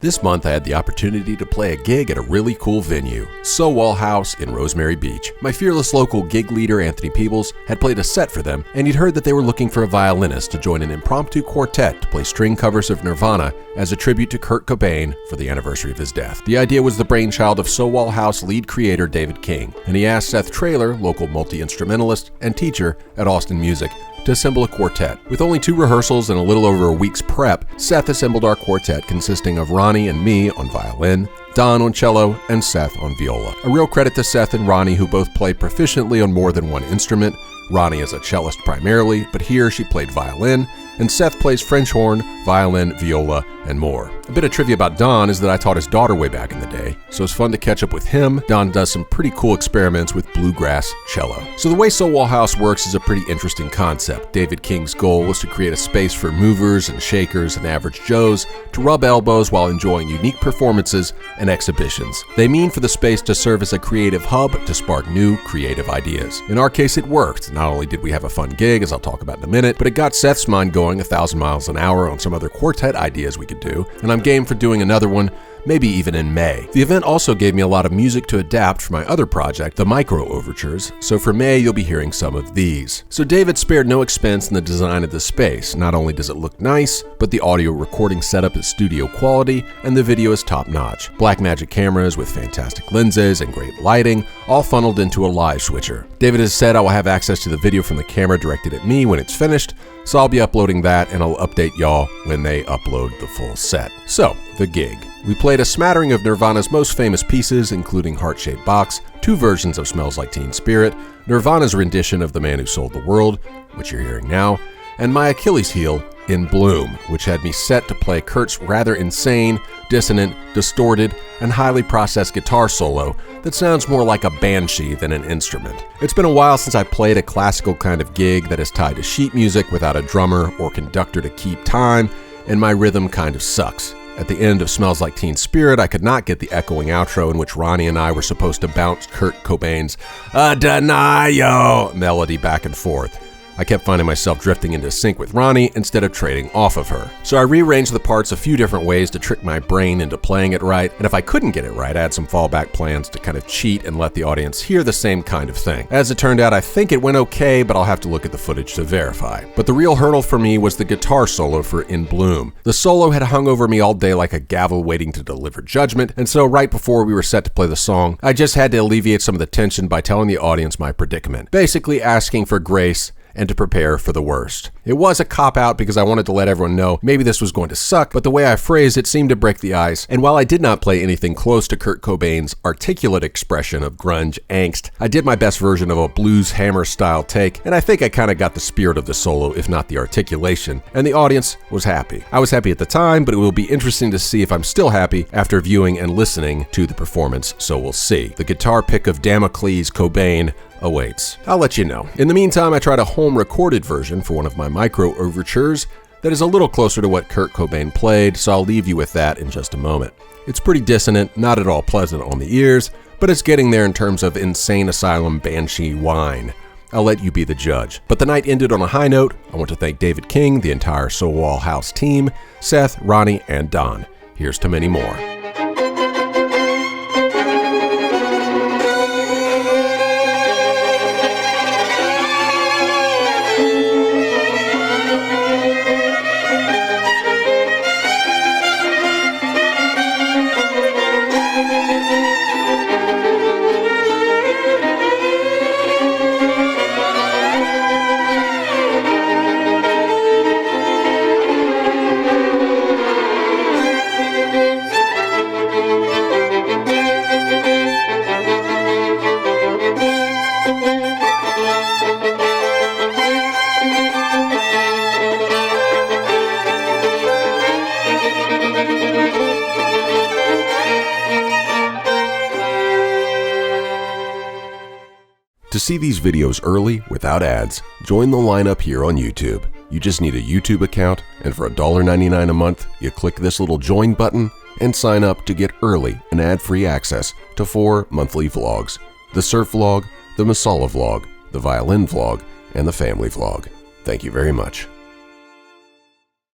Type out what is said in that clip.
This month I had the opportunity to play a gig at a really cool venue, SOWAL House in Rosemary Beach. My fearless local gig leader, Anthony Peebles, had played a set for them, and he'd heard that they were looking for a violinist to join an impromptu quartet to play string covers of Nirvana as a tribute to Kurt Cobain for the anniversary of his death. The idea was the brainchild of SOWAL House lead creator David King, and he asked Seth Traylor, local multi-instrumentalist and teacher at Austin Music, to assemble a quartet. With only 2 rehearsals and a little over a week's prep, Seth assembled our quartet consisting of Ronnie and me on violin, Don on cello, and Seth on viola. A real credit to Seth and Ronnie, who both play proficiently on more than one instrument. Ronnie is a cellist primarily, but here she played violin, and Seth plays French horn, violin, viola, and more. A bit of trivia about Don is that I taught his daughter way back in the day, so it's fun to catch up with him. Don does some pretty cool experiments with bluegrass cello. So the way SOWAL House works is a pretty interesting concept. David King's goal was to create a space for movers and shakers and average Joes to rub elbows while enjoying unique performances and exhibitions. They mean for the space to serve as a creative hub to spark new creative ideas. In our case, it worked. Not only did we have a fun gig, as I'll talk about in a minute, but it got Seth's mind going 1,000 miles an hour on some other quartet ideas we could do, and I'm game for doing another one, maybe even in May. The event also gave me a lot of music to adapt for my other project, the MicroOvertures, so for May you'll be hearing some of these. So David spared no expense in the design of the space. Not only does it look nice, but the audio recording setup is studio quality and the video is top-notch. Blackmagic cameras with fantastic lenses and great lighting, all funneled into a live switcher. David has said I will have access to the video from the camera directed at me when it's finished, so I'll be uploading that and I'll update y'all when they upload the full set. So, the gig. We played a smattering of Nirvana's most famous pieces, including Heart-Shaped Box, 2 versions of Smells Like Teen Spirit, Nirvana's rendition of The Man Who Sold the World, which you're hearing now, and my Achilles heel, In Bloom, which had me set to play Kurt's rather insane, dissonant, distorted, and highly processed guitar solo that sounds more like a banshee than an instrument. It's been a while since I played a classical kind of gig that is tied to sheet music without a drummer or conductor to keep time, and my rhythm kind of sucks. At the end of Smells Like Teen Spirit, I could not get the echoing outro in which Ronnie and I were supposed to bounce Kurt Cobain's "Denial" melody back and forth. I kept finding myself drifting into sync with Ronnie instead of trading off of her. So I rearranged the parts a few different ways to trick my brain into playing it right, and if I couldn't get it right, I had some fallback plans to kind of cheat and let the audience hear the same kind of thing. As it turned out, I think it went okay, but I'll have to look at the footage to verify. But the real hurdle for me was the guitar solo for In Bloom. The solo had hung over me all day like a gavel waiting to deliver judgment, and so right before we were set to play the song, I just had to alleviate some of the tension by telling the audience my predicament, basically asking for grace and to prepare for the worst. It was a cop-out because I wanted to let everyone know maybe this was going to suck, but the way I phrased it seemed to break the ice, and while I did not play anything close to Kurt Cobain's articulate expression of grunge angst, I did my best version of a blues hammer style take, and I think I kind of got the spirit of the solo, if not the articulation, and the audience was happy. I was happy at the time, but it will be interesting to see if I'm still happy after viewing and listening to the performance, so we'll see. The guitar pick of Damocles Cobain awaits. I'll let you know. In the meantime, I tried a home-recorded version for one of my MicroOvertures that is a little closer to what Kurt Cobain played, so I'll leave you with that in just a moment. It's pretty dissonant, not at all pleasant on the ears, but it's getting there in terms of insane asylum banshee whine. I'll let you be the judge. But the night ended on a high note. I want to thank David King, the entire SOWAL House team, Seth, Ronnie, and Don. Here's to many more. To see these videos early, without ads, join the lineup here on YouTube. You just need a YouTube account, and for $1.99 a month, you click this little join button and sign up to get early and ad-free access to 4 monthly vlogs: the surf vlog, the Masala vlog, the violin vlog, and the family vlog. Thank you very much.